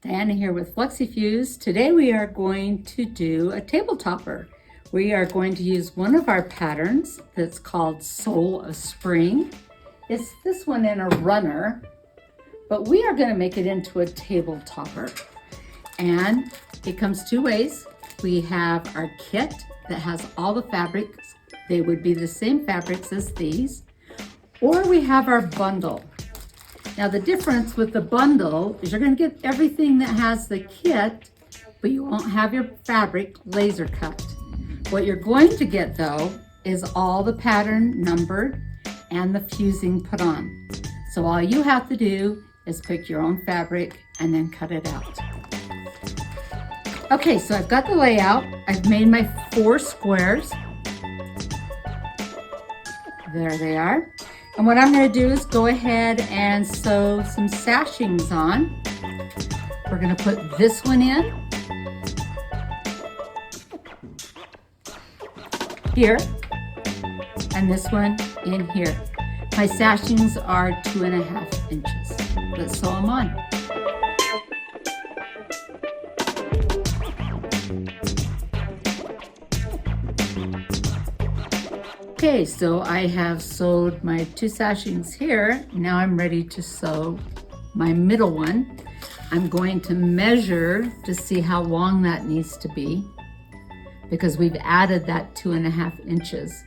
Diana here with FlexiFuse. Today we are going to do a table topper. We are going to use one of our patterns that's called Soul of Spring. It's this one in a runner, but we are going to make it into a table topper. And it comes two ways. We have our kit that has all the fabrics. They would be the same fabrics as these. Or we have our bundle. Now the difference with the bundle is you're going to get everything that has the kit, but you won't have your fabric laser cut. What you're going to get though is all the pattern numbered and the fusing put on. So all you have to do is pick your own fabric and then cut it out. Okay, so I've got the layout. I've made my 4 squares. There they are. And what I'm going to do is go ahead and sew some sashings on. We're going to put this one in here and this one in here. My sashings are 2.5 inches. Let's sew them on. Okay, so I have sewed my 2 sashings here. Now I'm ready to sew my middle one. I'm going to measure to see how long that needs to be because we've added that 2.5 inches,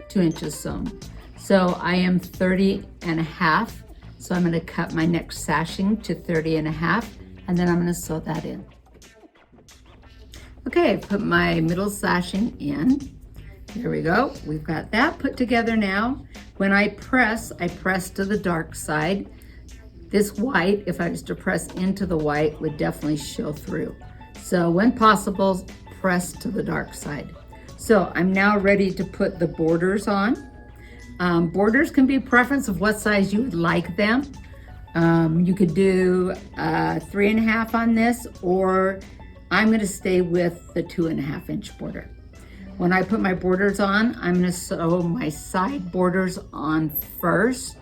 2 inches sewn. So I am 30.5. So I'm going to cut my next sashing to 30.5 and then I'm going to sew that in. Okay, I put my middle sashing in. There we go. We've got that put together now. When I press to the dark side. This white, if I was to press into the white, would definitely show through. So when possible, press to the dark side. So I'm now ready to put the borders on. Borders can be a preference of what size you would like them. You could do 3.5 on this, or I'm going to stay with the 2.5 inch border. When I put my borders on, I'm going to sew my side borders on first.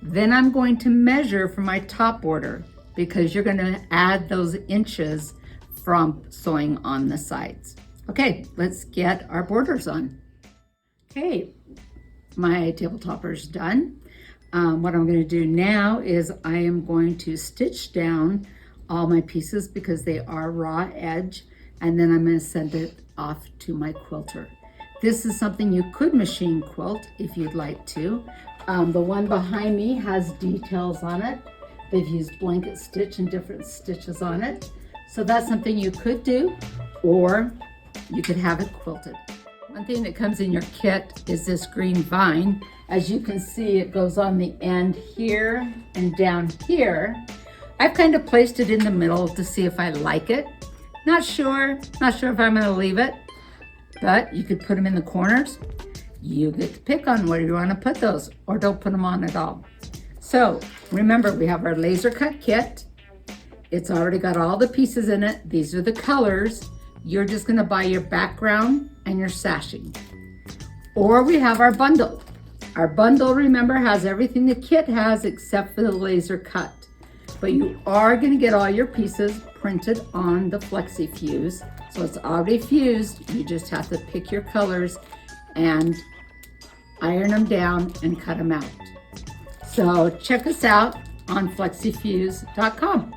Then I'm going to measure for my top border because you're going to add those inches from sewing on the sides. Okay, let's get our borders on. Okay, my table topper is done. What I'm going to do now is I am going to stitch down all my pieces because they are raw edge, and then I'm going to send it off to my quilter. This is something you could machine quilt if you'd like to. The one behind me has details on it. They've used blanket stitch and different stitches on it. So that's something you could do, or you could have it quilted. One thing that comes in your kit is this green vine. As you can see, it goes on the end here and down here. I've kind of placed it in the middle to see if I like it. Not sure if I'm gonna leave it, but you could put them in the corners. You get to pick on where you wanna put those, or don't put them on at all. So remember, we have our laser cut kit. It's already got all the pieces in it. These are the colors. You're just gonna buy your background and your sashing. Or we have our bundle. Our bundle, remember, has everything the kit has except for the laser cut. But you are going to get all your pieces printed on the FlexiFuse. So it's already fused. You just have to pick your colors and iron them down and cut them out. So check us out on flexifuse.com.